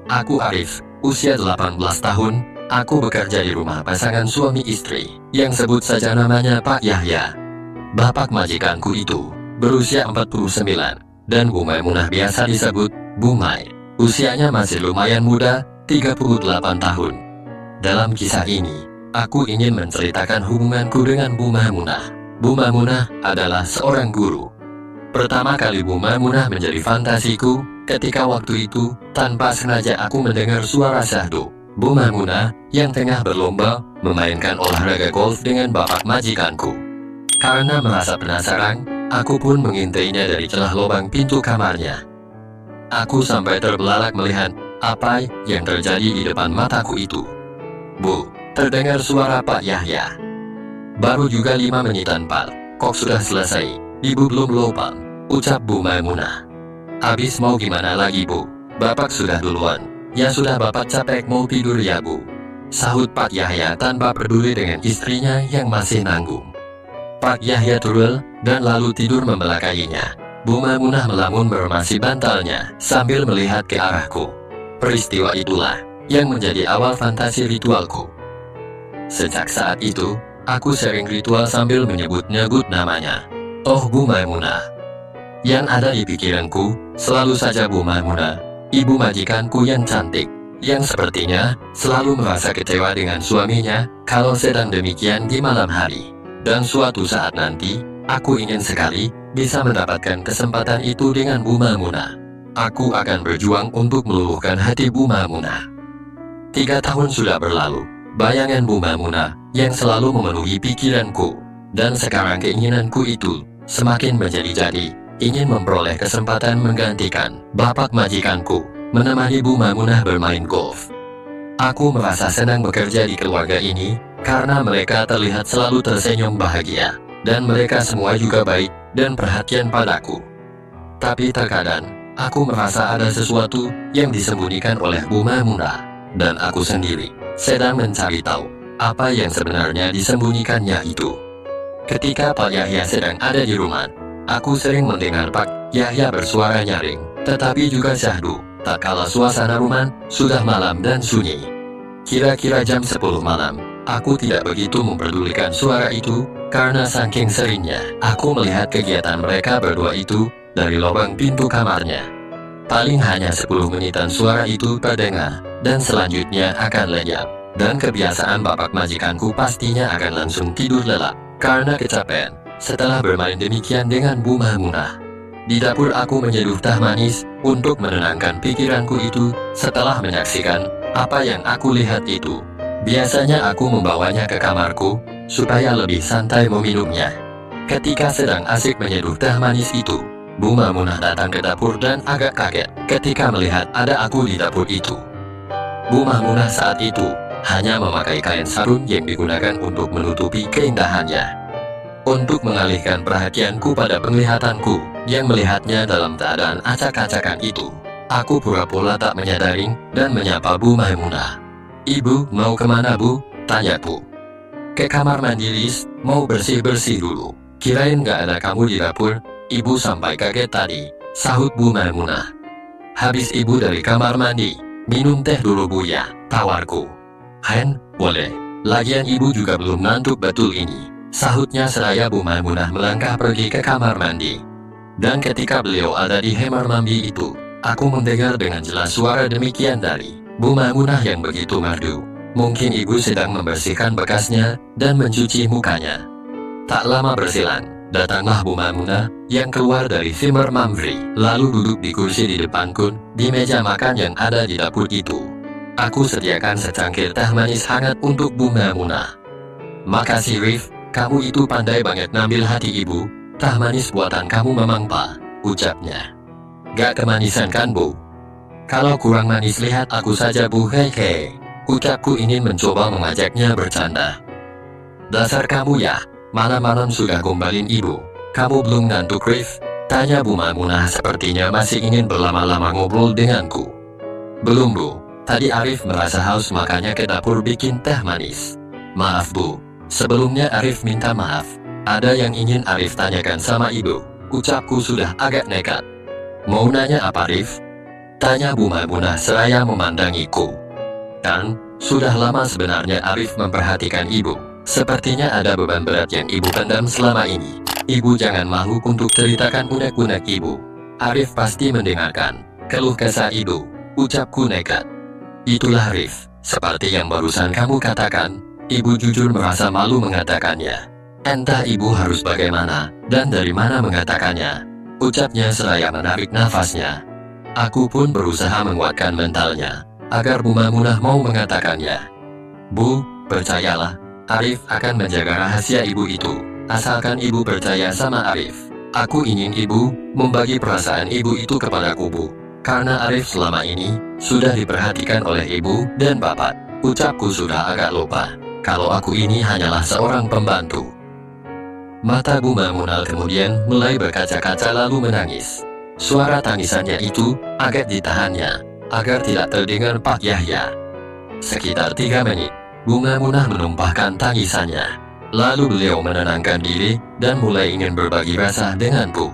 Aku Arif, usia 18 tahun, aku bekerja di rumah pasangan suami istri, yang sebut saja namanya Pak Yahya. Bapak majikanku itu, berusia 49, dan Bu Maimunah biasa disebut Bu Mai. Usianya masih lumayan muda, 38 tahun. Dalam kisah ini, aku ingin menceritakan hubunganku dengan Bu Maimunah. Bu Maimunah adalah seorang guru. Pertama kali Bu Maimunah menjadi fantasiku, ketika waktu itu, tanpa sengaja aku mendengar suara syahdu Bu Maimunah yang tengah berlomba memainkan olahraga golf dengan bapak majikanku. Karena merasa penasaran, aku pun mengintainya dari celah lubang pintu kamarnya. Aku sampai terbelalak melihat apa yang terjadi di depan mataku itu. Bu, terdengar suara Pak Yahya. Baru juga 5 menitan Pak, kok sudah selesai? Ibu belum lupa, ucap Bu Maimunah. Habis mau gimana lagi Bu? Bapak sudah duluan. Ya sudah bapak capek mau tidur ya Bu, sahut Pak Yahya tanpa peduli dengan istrinya yang masih nanggung. Pak Yahya turun dan lalu tidur membelakanginya. Bu Maimunah melamun meremasi bantalnya sambil melihat ke arahku. Peristiwa itulah yang menjadi awal fantasi ritualku. Sejak saat itu, aku sering ritual sambil menyebut-nyebut namanya. Oh Bu Maimunah. Yang ada di pikiranku, selalu saja Bu Maimunah, ibu majikanku yang cantik, yang sepertinya selalu merasa kecewa dengan suaminya kalau sedang demikian di malam hari. Dan suatu saat nanti, aku ingin sekali bisa mendapatkan kesempatan itu dengan Bu Maimunah. Aku akan berjuang untuk meluluhkan hati Bu Maimunah. 3 tahun sudah berlalu, bayangan Bu Maimunah yang selalu memenuhi pikiranku. Dan sekarang keinginanku itu semakin menjadi-jadi, ingin memperoleh kesempatan menggantikan bapak majikanku, menemani Bu Maimunah bermain golf. Aku merasa senang bekerja di keluarga ini, karena mereka terlihat selalu tersenyum bahagia, dan mereka semua juga baik dan perhatian padaku. Tapi terkadang, aku merasa ada sesuatu yang disembunyikan oleh Bu Maimunah, dan aku sendiri sedang mencari tahu apa yang sebenarnya disembunyikannya itu. Ketika Pak Yahya sedang ada di rumah, aku sering mendengar Pak Yahya bersuara nyaring, tetapi juga syahdu, tak kala suasana rumah sudah malam dan sunyi. Kira-kira jam 10 malam, aku tidak begitu memperdulikan suara itu, karena saking seringnya aku melihat kegiatan mereka berdua itu dari lubang pintu kamarnya. Paling hanya 10 menitan suara itu terdengar, dan selanjutnya akan lenyap. Dan kebiasaan bapak majikanku pastinya akan langsung tidur lelap karena kecapean setelah bermain demikian dengan Bu Maimunah. Di dapur aku menyeduh teh manis untuk menenangkan pikiranku itu setelah menyaksikan apa yang aku lihat itu. Biasanya aku membawanya ke kamarku supaya lebih santai meminumnya. Ketika sedang asik menyeduh teh manis itu, Bu Maimunah datang ke dapur dan agak kaget ketika melihat ada aku di dapur itu. Bu Maimunah saat itu hanya memakai kain sarung yang digunakan untuk menutupi keindahannya. Untuk mengalihkan perhatianku pada penglihatanku yang melihatnya dalam keadaan acak-acakan itu, aku pura-pura tak menyadari dan menyapa Bu Maimunah. Ibu, mau kemana Bu? Tanyaku. Ke kamar mandi Lis, mau bersih-bersih dulu. Kirain gak ada kamu di dapur, ibu sampai kaget tadi, sahut Bu Maimunah. Habis ibu dari kamar mandi, minum teh dulu Bu ya, tawarku. Hen, boleh. Lagian ibu juga belum ngantuk betul ini, sahutnya seraya Bu Maimunah melangkah pergi ke kamar mandi. Dan ketika beliau ada di kamar mandi itu, aku mendengar dengan jelas suara demikian dari Bu Maimunah yang begitu merdu. Mungkin ibu sedang membersihkan bekasnya dan mencuci mukanya. Tak lama berselang, datanglah Bu Maimunah yang keluar dari kamar mandi, lalu duduk di kursi di depanku di meja makan yang ada di dapur itu. Aku sediakan secangkir teh manis hangat untuk Bu Maimunah. Makasih Rif, kamu itu pandai banget ngambil hati ibu. Teh manis buatan kamu memang Pak, ucapnya. Gak kemanisan kan Bu? Kalau kurang manis lihat aku saja Bu, hei. Ucapku ingin mencoba mengajaknya bercanda. Dasar kamu ya, malam-malam sudah gombalin ibu. Kamu belum ngantuk Rif? Tanya Bu Maimunah sepertinya masih ingin berlama-lama ngobrol denganku. Belum Bu. Tadi Arif merasa haus makanya ke dapur bikin teh manis. Maaf Bu, sebelumnya Arif minta maaf. Ada yang ingin Arif tanyakan sama ibu. Ucapku sudah agak nekat. Mau nanya apa Arif? Tanya Bu Maimunah seraya memandangiku. Kan, sudah lama sebenarnya Arif memperhatikan ibu. Sepertinya ada beban berat yang ibu pendam selama ini. Ibu jangan malu untuk ceritakan unek-unek ibu. Arif pasti mendengarkan keluh kesah ibu, ucapku nekat. Itulah Arif, seperti yang barusan kamu katakan, ibu jujur merasa malu mengatakannya. Entah ibu harus bagaimana, dan dari mana mengatakannya, ucapnya seraya menarik nafasnya. Aku pun berusaha menguatkan mentalnya, agar Bu Maimunah mau mengatakannya. Bu, percayalah, Arif akan menjaga rahasia ibu itu, asalkan ibu percaya sama Arif. Aku ingin ibu membagi perasaan ibu itu kepadaku, Bu. Karena Arif selama ini sudah diperhatikan oleh ibu dan bapak. Ucapku sudah agak lupa kalau aku ini hanyalah seorang pembantu. Mata Bu Maimunah kemudian mulai berkaca-kaca lalu menangis. Suara tangisannya itu agak ditahannya agar tidak terdengar Pak Yahya. Sekitar 3 menit, Bu Maimunah menumpahkan tangisannya. Lalu beliau menenangkan diri dan mulai ingin berbagi rasa denganku.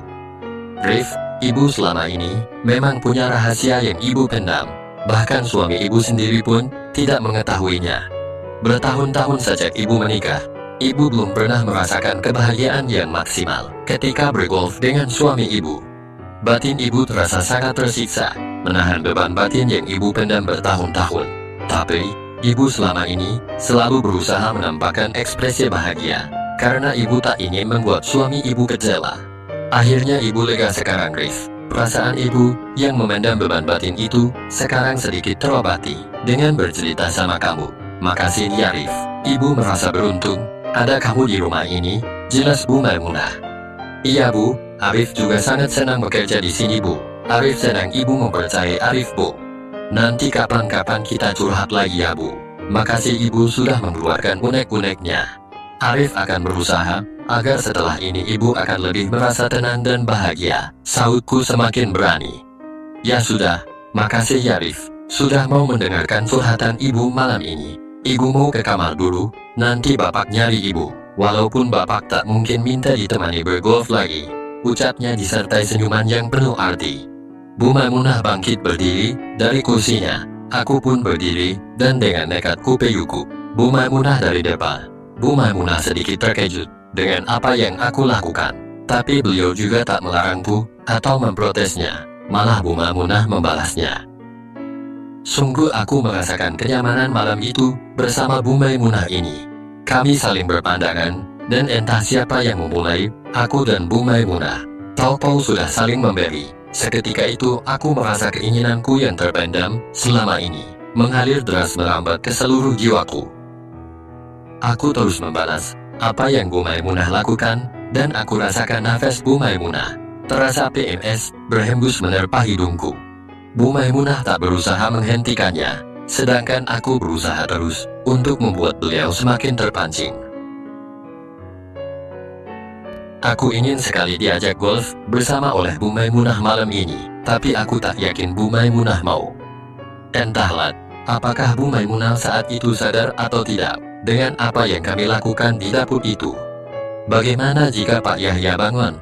Rif, ibu selama ini memang punya rahasia yang ibu pendam. Bahkan suami ibu sendiri pun tidak mengetahuinya. Bertahun-tahun sejak ibu menikah, ibu belum pernah merasakan kebahagiaan yang maksimal ketika bergolf dengan suami ibu. Batin ibu terasa sangat tersiksa, menahan beban batin yang ibu pendam bertahun-tahun. Tapi, ibu selama ini selalu berusaha menampakkan ekspresi bahagia, karena ibu tak ingin membuat suami ibu kecewa. Akhirnya ibu lega sekarang, Rif. Perasaan ibu yang memendam beban batin itu sekarang sedikit terobati dengan bercerita sama kamu. Makasih ya, Rif. Ibu merasa beruntung ada kamu di rumah ini, jelas Bu Maimunah. Iya, Bu. Arif juga sangat senang bekerja di sini, Bu. Arif senang ibu mempercayai Arif, Bu. Nanti kapan-kapan kita curhat lagi ya, Bu. Makasih ibu sudah mengeluarkan unek-uneknya. Arif akan berusaha agar setelah ini ibu akan lebih merasa tenang dan bahagia. Sautku semakin berani. Ya sudah, makasih ya Arif, sudah mau mendengarkan curhatan ibu malam ini. Ibu mau ke kamar dulu, nanti bapak nyari ibu. Walaupun bapak tak mungkin minta ditemani bergolf lagi, ucapnya disertai senyuman yang penuh arti. Bu Maimunah bangkit berdiri dari kursinya. Aku pun berdiri dan dengan nekat kupeyuku Bu Maimunah dari depan. Bu Maimunah sedikit terkejut dengan apa yang aku lakukan. Tapi beliau juga tak melarangku atau memprotesnya. Malah Bu Maimunah membalasnya. Sungguh aku merasakan kenyamanan malam itu bersama Bu Maimunah ini. Kami saling berpandangan, dan entah siapa yang memulai, aku dan Bu Maimunah. Tahu-tahu sudah saling memberi. Seketika itu aku merasa keinginanku yang terpendam selama ini mengalir deras merambat ke seluruh jiwaku. Aku terus membalas apa yang Bu Maimunah lakukan, dan aku rasakan nafas Bu Maimunah terasa PMS berhembus menerpa hidungku. Bu Maimunah tak berusaha menghentikannya, sedangkan aku berusaha terus untuk membuat beliau semakin terpancing. Aku ingin sekali diajak golf bersama oleh Bu Maimunah malam ini, tapi aku tak yakin Bu Maimunah mau. Entahlah, apakah Bu Maimunah saat itu sadar atau tidak dengan apa yang kami lakukan di dapur itu. Bagaimana jika Pak Yahya bangun?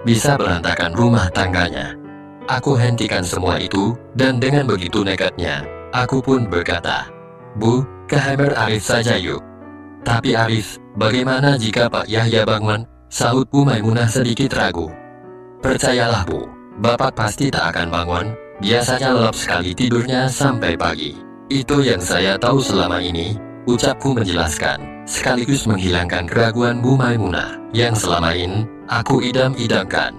Bisa berantakan rumah tangganya. Aku hentikan semua itu, dan dengan begitu nekatnya, aku pun berkata, Bu, ke kamar Arif saja yuk. Tapi Arif, bagaimana jika Pak Yahya bangun? Saut Bu Maimunah sedikit ragu. Percayalah Bu, bapak pasti tak akan bangun. Biasanya lelap sekali tidurnya sampai pagi. Itu yang saya tahu selama ini, ucapku menjelaskan, sekaligus menghilangkan keraguan Bu Maimunah yang selama ini aku idam-idamkan.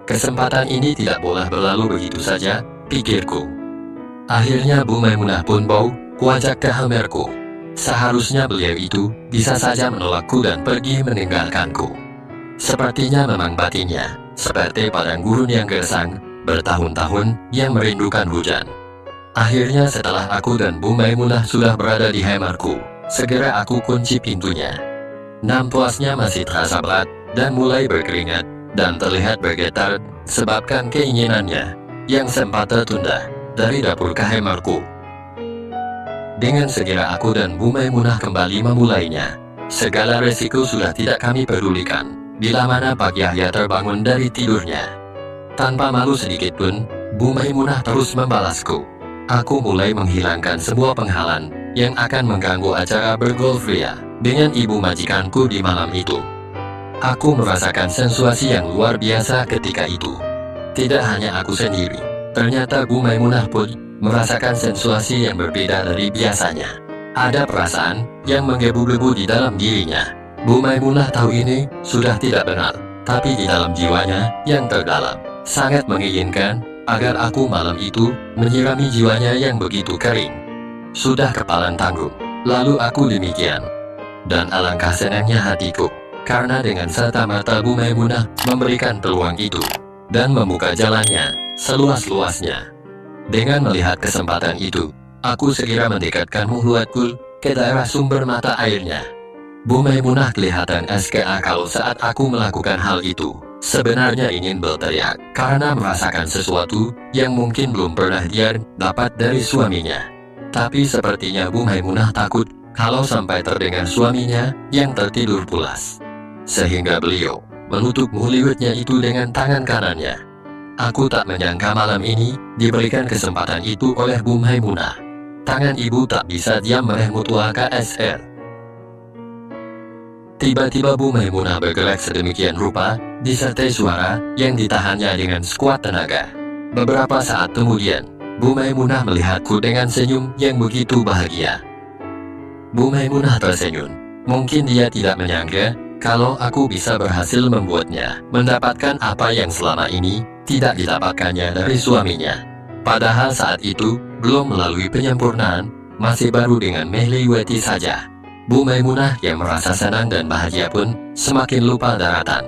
Kesempatan ini tidak boleh berlalu begitu saja, pikirku. Akhirnya Bu Maimunah pun bau, kuajak ke kamarku. Seharusnya beliau itu bisa saja menolakku dan pergi meninggalkanku. Sepertinya memang batinnya seperti padang gurun yang gersang, bertahun-tahun yang merindukan hujan. Akhirnya setelah aku dan Bu Maimunah sudah berada di kamarku, segera aku kunci pintunya. Nampasnya masih terasa berat dan mulai berkeringat dan terlihat bergetar sebabkan keinginannya yang sempat tertunda dari dapur ke kamarku. Dengan segera aku dan Bu Maimunah kembali memulainya. Segala resiko sudah tidak kami pedulikan. Bila mana Pak Yahya terbangun dari tidurnya. Tanpa malu sedikit pun, Bu Maimunah terus membalasku. Aku mulai menghilangkan semua penghalang yang akan mengganggu acara bergolf ria dengan ibu majikanku di malam itu. Aku merasakan sensasi yang luar biasa ketika itu. Tidak hanya aku sendiri, ternyata Bu Maimunah pun merasakan sensasi yang berbeda dari biasanya. Ada perasaan yang menggebu-gebu di dalam dirinya. Bu Maimunah tahu ini sudah tidak benar, tapi di dalam jiwanya yang terdalam sangat menginginkan agar aku malam itu menyirami jiwanya yang begitu kering. Sudah kepalan tanggung, lalu aku demikian. Dan alangkah senangnya hatiku, karena dengan serta-merta Bu Maimunah memberikan peluang itu, dan membuka jalannya seluas-luasnya. Dengan melihat kesempatan itu, aku segera mendekatkan muhluatku ke daerah sumber mata airnya. Bu Maimunah kelihatan SKA saat aku melakukan hal itu. Sebenarnya ingin berteriak karena merasakan sesuatu yang mungkin belum pernah dia dapat dari suaminya. Tapi sepertinya Bu Maimunah takut kalau sampai terdengar suaminya yang tertidur pulas. Sehingga beliau menutup mulutnya itu dengan tangan kanannya. Aku tak menyangka malam ini diberikan kesempatan itu oleh Bu Maimunah. Tangan ibu tak bisa diam merenggut KSR. Tiba-tiba Bu Maimunah bergerak sedemikian rupa, disertai suara yang ditahannya dengan sekuat tenaga. Beberapa saat kemudian, Bu Maimunah melihatku dengan senyum yang begitu bahagia. Bu Maimunah tersenyum. Mungkin dia tidak menyangka kalau aku bisa berhasil membuatnya mendapatkan apa yang selama ini tidak didapatkannya dari suaminya. Padahal saat itu belum melalui penyempurnaan, masih baru dengan Mehliwati saja. Bu Maimunah yang merasa senang dan bahagia pun semakin lupa daratan.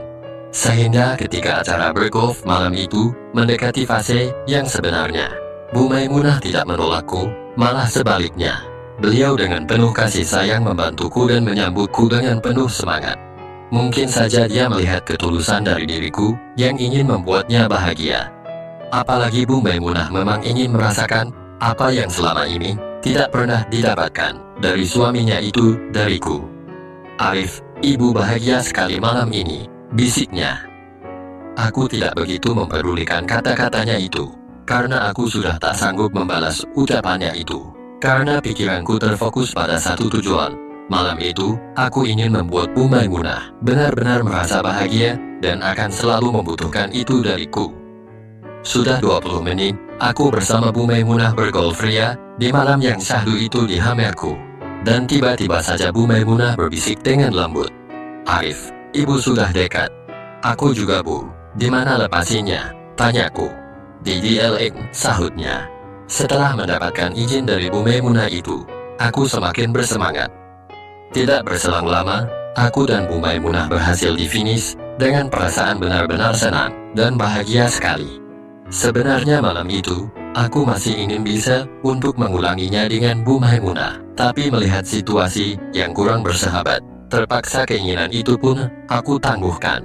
Sehingga ketika acara bergolf malam itu mendekati fase yang sebenarnya, Bu Maimunah tidak menolakku, malah sebaliknya. Beliau dengan penuh kasih sayang membantuku dan menyambutku dengan penuh semangat. Mungkin saja dia melihat ketulusan dari diriku yang ingin membuatnya bahagia. Apalagi Bu Maimunah memang ingin merasakan apa yang selama ini tidak pernah didapatkan dari suaminya itu dariku. Arif, ibu bahagia sekali malam ini, bisiknya. Aku tidak begitu mempedulikan kata-katanya itu, karena aku sudah tak sanggup membalas ucapannya itu. Karena pikiranku terfokus pada satu tujuan. Malam itu, aku ingin membuat Bu Maimunah benar-benar merasa bahagia dan akan selalu membutuhkan itu dariku. Sudah 20 menit, aku bersama Bu Maimunah bergolf ria di malam yang syahdu itu di Hamerku. Dan tiba-tiba saja Bu Maimunah berbisik dengan lembut. Arif, ibu sudah dekat. Aku juga Bu, di mana lepasinya? Tanyaku. Di DLX, sahutnya. Setelah mendapatkan izin dari Bu Maimunah itu, aku semakin bersemangat. Tidak berselang lama, aku dan Bu Maimunah berhasil di finish dengan perasaan benar-benar senang dan bahagia sekali. Sebenarnya malam itu, aku masih ingin bisa untuk mengulanginya dengan Bu Maimunah, tapi melihat situasi yang kurang bersahabat, terpaksa keinginan itu pun aku tangguhkan.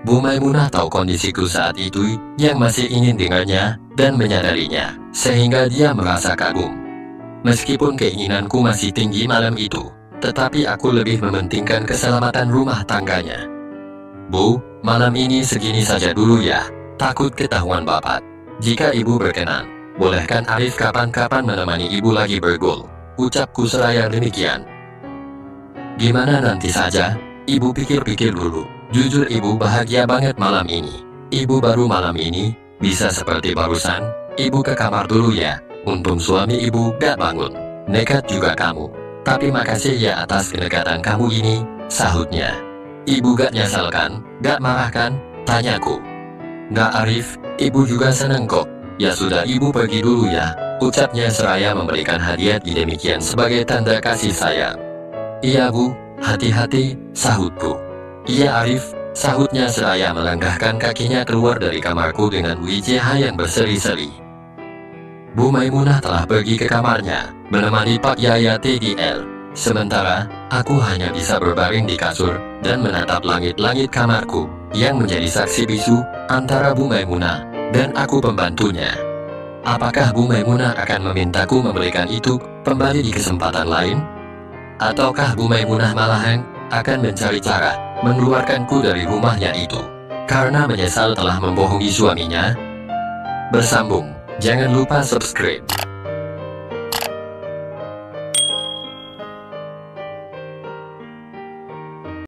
Bu Maimunah tahu kondisiku saat itu yang masih ingin dengarnya dan menyadarinya, sehingga dia merasa kagum. Meskipun keinginanku masih tinggi malam itu, tetapi aku lebih mementingkan keselamatan rumah tangganya. Bu, malam ini segini saja dulu ya. Takut ketahuan bapak. Jika ibu berkenan, bolehkan Arif kapan-kapan menemani ibu lagi bergol. Ucapku seraya demikian. Gimana nanti saja, ibu pikir-pikir dulu. Jujur ibu bahagia banget malam ini. Ibu baru malam ini, bisa seperti barusan, ibu ke kamar dulu ya. Untung suami ibu gak bangun. Nekat juga kamu. Tapi makasih ya atas kedekatan kamu ini, sahutnya. Ibu gak nyesal kan? Gak marah kan? Tanyaku. Gak Arif, ibu juga seneng kok. Ya sudah ibu pergi dulu ya, ucapnya seraya memberikan hadiah demikian sebagai tanda kasih sayang. Iya Bu, hati-hati, sahutku. Iya Arif, sahutnya seraya melangkahkan kakinya keluar dari kamarku dengan wajah yang berseri-seri. Bu Maimunah telah pergi ke kamarnya, menemani Pak Yaya TDL. Sementara, aku hanya bisa berbaring di kasur dan menatap langit-langit kamarku yang menjadi saksi bisu antara Bu Maimunah dan aku pembantunya. Apakah Bu Maimunah akan memintaku memberikan itu kembali di kesempatan lain? Ataukah Bu Maimunah malahan akan mencari cara mengeluarkanku dari rumahnya itu karena menyesal telah membohongi suaminya? bersambung. Jangan lupa subscribe.